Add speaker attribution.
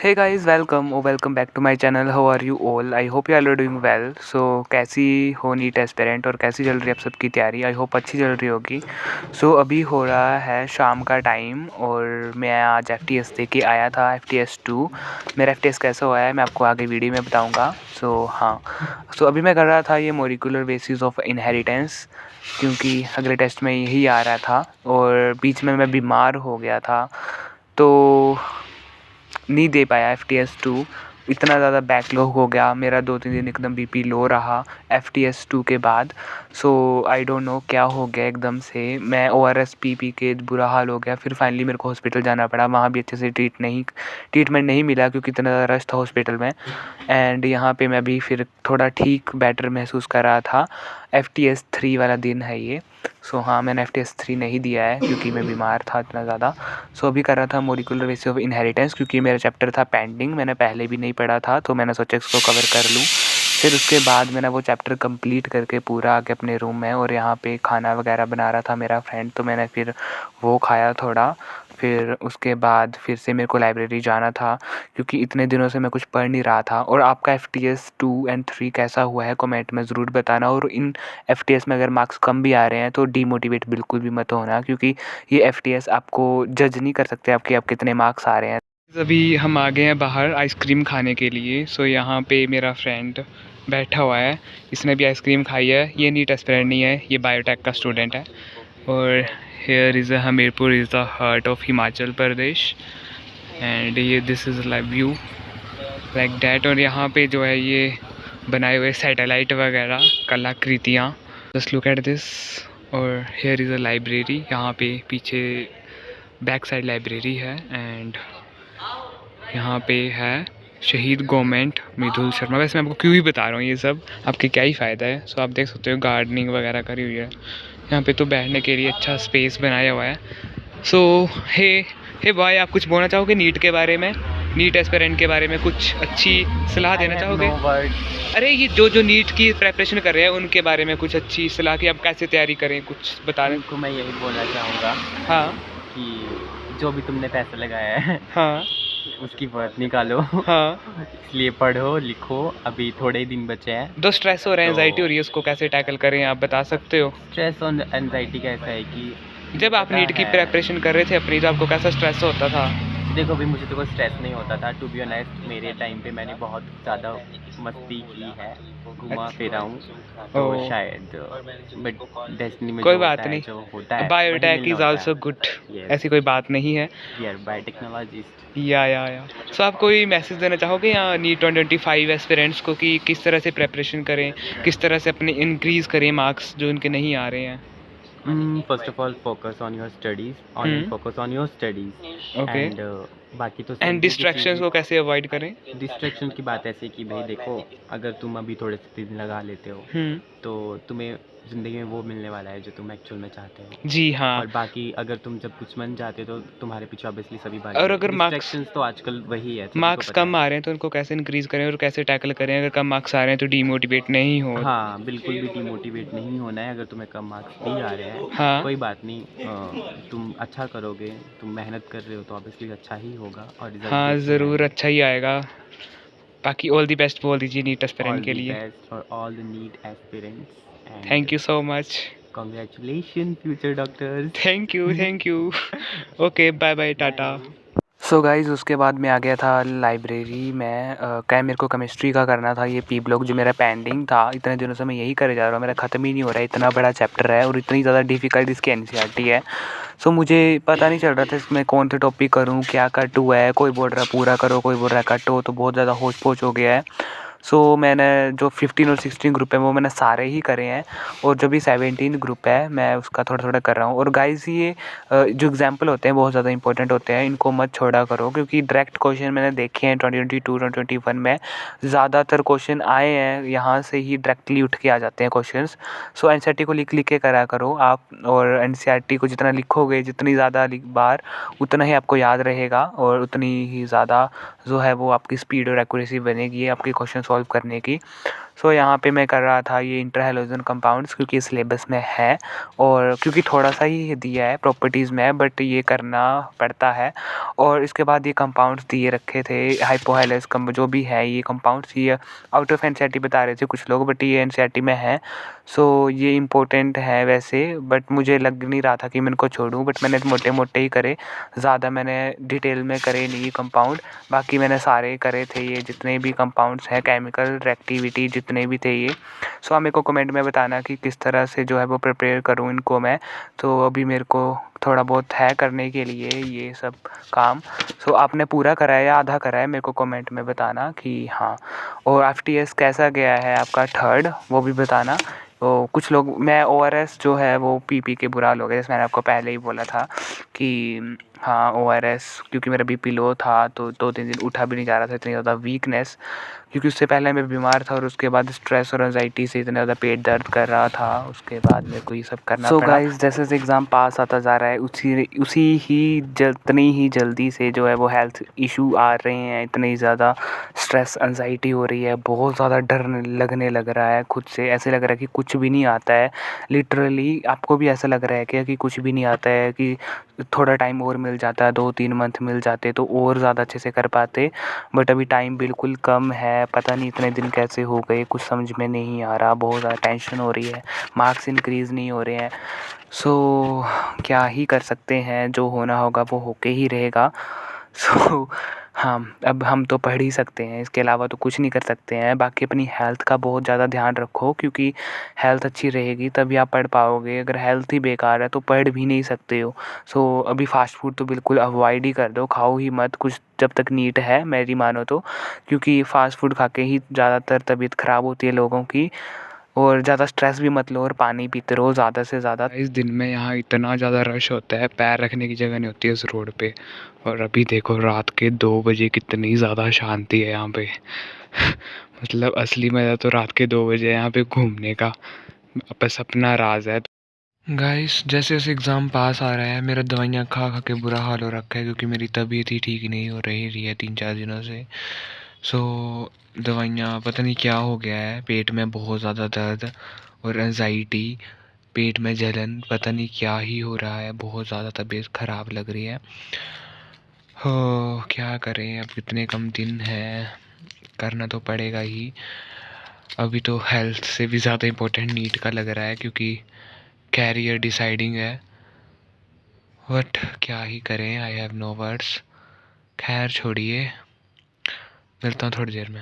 Speaker 1: हे guys, welcome और welcome back to my channel. How are you all? I hope you are doing well. So कैसी हो NEET aspirant और कैसी चल रही है आप सबकी तैयारी? आई होप अच्छी चल रही होगी। अभी हो रहा है शाम का टाइम और मैं आज FTS दे के आया था, FTS 2। मेरा FTS कैसा हुआ है मैं आपको आगे वीडियो में बताऊँगा। अभी मैं कर रहा था ये मोलिकुलर बेसिस ऑफ इनहेरिटेंस, क्योंकि अगले टेस्ट में यही आ रहा था और बीच में मैं बीमार हो गया था तो नहीं दे पाया FTS 2। इतना ज़्यादा बैकलॉग हो गया मेरा, 2-3 दिन एकदम BP लो रहा FTS 2 के बाद। आई डोंट नो क्या हो गया, एकदम से मैं ORS पी के बुरा हाल हो गया। फिर फाइनली मेरे को हॉस्पिटल जाना पड़ा, वहाँ भी अच्छे से ट्रीटमेंट नहीं मिला क्योंकि इतना ज़्यादा रश था हॉस्पिटल में। एंड यहाँ पे मैं भी फिर थोड़ा ठीक बेटर महसूस कर रहा था। FTS 3 वाला दिन है ये। हाँ, मैंने FTS 3 नहीं दिया है क्योंकि मैं बीमार था इतना ज़्यादा। अभी कर रहा था मोलिकुलर बेसिस ऑफ इनहेरिटेंस, क्योंकि मेरा चैप्टर था पेंडिंग, मैंने पहले भी नहीं पढ़ा था तो मैंने सोचा इसको कवर कर लूँ। फिर उसके बाद मैंने वो चैप्टर कंप्लीट करके पूरा आके अपने रूम में, और यहाँ पे खाना वगैरह बना रहा था मेरा फ्रेंड, तो मैंने फिर वो खाया थोड़ा। फिर उसके बाद फिर से मेरे को लाइब्रेरी जाना था क्योंकि इतने दिनों से मैं कुछ पढ़ नहीं रहा था। और आपका FTS 2 एंड 3 कैसा हुआ है कमेंट में ज़रूर बताना। और इन FTS में अगर मार्क्स कम भी आ रहे हैं तो डीमोटिवेट बिल्कुल भी मत होना, क्योंकि ये FTS आपको जज नहीं कर सकते आपके आप कितने मार्क्स आ रहे हैं। अभी हम आ गए हैं बाहर आइसक्रीम खाने के लिए। यहाँ पे मेरा फ्रेंड बैठा हुआ है, इसने भी आइसक्रीम खाई है। ये नीट एस्पिरेंट नहीं है, ये बायोटेक का स्टूडेंट है। और here is Hamirpur is the heart of Himachal Pradesh. And ये this is like view like that. और यहाँ पे जो है ये बनाए हुए सैटेलाइट वगैरह कलाकृतियाँ, जस्ट लुक एट दिस। और हेयर इज़ अ लाइब्रेरी, यहाँ पे पीछे बैक साइड लाइब्रेरी है। एंड यहाँ पे है शहीद गवर्नमेंट मिथुल शर्मा। वैसे मैं आपको क्यों ही बता रहा हूँ ये सब, आपके क्या ही फ़ायदा है। आप देख सकते हो गार्डनिंग वगैरह करी हुई है यहाँ पे, तो बैठने के लिए अच्छा स्पेस बनाया हुआ है। हे हे बॉय, आप कुछ बोलना चाहोगे नीट के बारे में, नीट एस्पिरेंट के बारे में कुछ अच्छी सलाह देना चाहोगे? अरे ये जो नीट की प्रेपरेशन कर रहे हैं उनके बारे में कुछ अच्छी सलाह कि आप कैसे तैयारी करें, कुछ बता रहे
Speaker 2: उनको मैं यही बोलना चाहूँगा
Speaker 1: हाँ
Speaker 2: कि जो भी तुमने पैसा लगाया है
Speaker 1: हाँ
Speaker 2: उसकी वर्थ निकालो।
Speaker 1: हाँ।
Speaker 2: इसलिए पढ़ो लिखो, अभी थोड़े ही दिन बचे हैं।
Speaker 1: जो स्ट्रेस हो रहा है, एंजाइटी हो रही है, उसको कैसे टैकल करें आप बता सकते हो?
Speaker 2: स्ट्रेस और एनजाइटी का ऐसा है कि
Speaker 1: जब आप नीट की प्रेपरेशन कर रहे थे अपनी, तो आपको कैसा स्ट्रेस होता था?
Speaker 2: देखो अभी मुझे तो कोई स्ट्रेस नहीं होता था, टू बी ऑनेस्ट। मेरे टाइम पे मैंने बहुत ज़्यादा मस्ती की है, घुमा फिरा हूँ, तो शायद बट डेस्टिनी में
Speaker 1: कोई
Speaker 2: जो
Speaker 1: बात
Speaker 2: होता है
Speaker 1: नहीं,
Speaker 2: जो होता है
Speaker 1: बायोटेक इज़ आल्सो गुड। ऐसी कोई बात नहीं है,
Speaker 2: वी आर बायोटेक्नोलॉजिस्ट।
Speaker 1: या आप कोई मैसेज देना चाहोगे या नीट 2025 एस्पिरेंट्स को कि किस तरह से प्रेपरेशन करें, किस तरह से अपने इंक्रीज़ करें मार्क्स जो इनके नहीं आ रहे हैं?
Speaker 2: First of all focus on your studies, online focus on your studies.
Speaker 1: Okay.
Speaker 2: And बाकी तो
Speaker 1: एंड डिस्ट्रैक्शंस को कैसे अवॉइड करें?
Speaker 2: डिस्ट्रैक्शन की बात ऐसे कि भाई देखो, अगर तुम अभी थोड़े से दिन लगा लेते हो तो तुम्हें ज़िंदगी में वो मिलने वाला है जो तुम एक्चुअल में चाहते हो।
Speaker 1: जी हाँ।
Speaker 2: और बाकी अगर तुम जब कुछ बन जाते हो तो तुम्हारे पीछे ऑब्वियसली सभी बात।
Speaker 1: और अगर
Speaker 2: डिस्ट्रैक्शंस तो आजकल वही है,
Speaker 1: मार्क्स कम आ रहे हैं तो उनको कैसे इंक्रीज़ करें और कैसे टैकल करें? अगर कम मार्क्स आ रहे हैं तो डीमोटिवेट नहीं हो।
Speaker 2: हाँ, बिल्कुल भी डीमोटिवेट नहीं होना है। अगर तुम्हें कम मार्क्स भी आ रहे हैं
Speaker 1: हाँ
Speaker 2: कोई बात नहीं, तुम अच्छा करोगे, तुम मेहनत कर रहे हो तो ऑब्वियसली अच्छा ही होगा और रिजल्ट
Speaker 1: हाँ,
Speaker 2: भी अच्छे
Speaker 1: ज़रूर
Speaker 2: आएंगे।
Speaker 1: अच्छा ही आएगा। बाकी ऑल दी बेस्ट बोल दीजिए नीट एस्पिरेंट के लिए।
Speaker 2: Best for all the NEET aspirants and
Speaker 1: thank you so much.
Speaker 2: Congratulation future doctors.
Speaker 1: Thank you. Okay, bye bye, tata. Guys, उसके बाद मैं आ गया था लाइब्रेरी में। क्या मेरे को केमिस्ट्री का करना था, ये पी ब्लॉक जो मेरा पेंडिंग था इतने दिनों से मैं यही करे जा रहा हूँ, मेरा ख़त्म ही नहीं हो रहा है। इतना बड़ा चैप्टर है और इतनी ज़्यादा डिफ़िकल्ट इसकी NCERT है। मुझे पता नहीं चल रहा था इसमें कौन से टॉपिक करूँ, क्या कट हुआ है। कोई बोल रहा है पूरा करो, कोई बोल रहा है कट हो, तो बहुत ज़्यादा होच पोच हो गया है। मैंने जो 15 और 16 ग्रुप है वो मैंने सारे ही करे हैं, और जो भी 17 ग्रुप है मैं उसका थोड़ा थोड़ा कर रहा हूँ। और गाइस, ये जो एग्जाम्पल होते हैं बहुत ज़्यादा इंपॉर्टेंट होते हैं, इनको मत छोड़ा करो, क्योंकि डायरेक्ट क्वेश्चन मैंने देखे हैं 2022 2021 में ज़्यादातर क्वेश्चन आए हैं यहाँ से ही डायरेक्टली उठ के आ जाते हैं क्वेश्चन। NCERT को लिख लिख के करा करो आप, और NCERT को जितना लिखोगे, जितनी ज़्यादा बार, उतना ही आपको याद रहेगा और उतनी ही ज़्यादा जो है वो आपकी स्पीड और एक्यूरेसी बनेगी आपके क्वेश्चन सॉल्व करने की। सो यहाँ पे मैं कर रहा था ये इंटर हैलोजन कंपाउंड्स, क्योंकि सिलेबस में है और क्योंकि थोड़ा सा ही दिया है प्रॉपर्टीज़ में, बट ये करना पड़ता है। और इसके बाद ये कंपाउंड्स दिए रखे थे हाइपोहाइलस जो भी है ये कंपाउंड्स, ये आउट ऑफ एनसीईआरटी बता रहे थे कुछ लोग, बट ये एनसीईआरटी में है। सो ये इम्पोर्टेंट है वैसे, बट मुझे लग नहीं रहा था कि मैं इनको छोड़ूं, बट मैंने मोटे मोटे ही करे, ज़्यादा मैंने डिटेल में करे नहीं कंपाउंड। बाकी मैंने सारे करे थे ये जितने भी कंपाउंड्स हैं, केमिकल रिएक्टिविटी जितने भी थे ये। सो आप मेरे को कमेंट में बताना कि किस तरह से जो है वो प्रिपेयर करूँ इनको मैं। तो अभी मेरे को थोड़ा बहुत है करने के लिए ये सब काम। सो आपने पूरा करा है या आधा करा है, मेरे को कमेंट में बताना कि हाँ। और एफटीएस कैसा गया है आपका थर्ड, वो भी बताना। तो कुछ लोग, मैं ओआरएस जो है वो पी के बुरा हाल हो गया, जैसे मैंने आपको पहले ही बोला था कि हाँ ओआरएस, क्योंकि मेरा बीपी लो था तो 2-3 दिन उठा भी नहीं जा रहा था, इतनी ज़्यादा वीकनेस, क्योंकि उससे पहले मैं बीमार था और उसके बाद स्ट्रेस और एंजाइटी से इतना ज़्यादा पेट दर्द कर रहा था, उसके बाद मेरे को ये सब करना पड़ा। गाइस जैसे जैसे एग्ज़ाम पास आता जा रहा है उसी ही इतनी ही जल्दी से जो है वो हेल्थ इशू आ रहे हैं, इतनी ज़्यादा स्ट्रेस एंजाइटी हो रही है, बहुत ज़्यादा डर लगने लग रहा है खुद से, ऐसे लग रहा है कि कुछ भी नहीं आता है। लिटरली आपको भी ऐसा लग रहा है क्या कि कुछ भी नहीं आता है, कि थोड़ा टाइम और मिल जाता है, 2-3 मंथ मिल जाते तो और ज़्यादा अच्छे से कर पाते, बट अभी टाइम बिल्कुल कम है। पता नहीं इतने दिन कैसे हो गए, कुछ समझ में नहीं आ रहा, बहुत ज़्यादा टेंशन हो रही है, मार्क्स इंक्रीज़ नहीं हो रहे हैं। सो क्या ही कर सकते हैं, जो होना होगा वो होके ही रहेगा। सो हाँ, अब हम तो पढ़ ही सकते हैं, इसके अलावा तो कुछ नहीं कर सकते हैं। बाकी अपनी हेल्थ का बहुत ज़्यादा ध्यान रखो, क्योंकि हेल्थ अच्छी रहेगी तभी आप पढ़ पाओगे, अगर हेल्थ ही बेकार है तो पढ़ भी नहीं सकते हो। सो अभी फ़ास्ट फूड तो बिल्कुल अवॉइड ही कर दो, खाओ ही मत कुछ जब तक नीट है, मेरी मानो तो, क्योंकि फ़ास्ट फूड खा के ही ज़्यादातर तबीयत ख़राब होती है लोगों की। और ज़्यादा स्ट्रेस भी मत लो और पानी पीते रहो ज़्यादा से ज़्यादा। इस दिन में यहाँ इतना ज़्यादा रश होता है, पैर रखने की जगह नहीं होती है इस रोड पे। और अभी देखो रात के 2 बजे कितनी ज़्यादा शांति है यहाँ पे। मतलब असली मज़ा तो रात के 2 बजे यहाँ पे घूमने का, बस अपना राज है। गाइस जैसे जैसे एग्ज़ाम पास आ रहा है, मेरा दवाइयाँ खा खा के बुरा हाल हो रखा है, क्योंकि मेरी तबीयत ही ठीक नहीं हो रही है 3-4 दिनों से। सो दवाइयाँ पता नहीं क्या हो गया है, पेट में बहुत ज़्यादा दर्द और एंजाइटी, पेट में जलन, पता नहीं क्या ही हो रहा है, बहुत ज़्यादा तबीयत ख़राब लग रही है। हो क्या करें, अब कितने कम दिन हैं, करना तो पड़ेगा ही। अभी तो हेल्थ से भी ज़्यादा इम्पोर्टेंट नीट का लग रहा है, क्योंकि कैरियर डिसाइडिंग है। बट क्या ही करें, आई हैव नो वर्ड्स। खैर छोड़िए, मिलता हूँ थोड़ी देर में।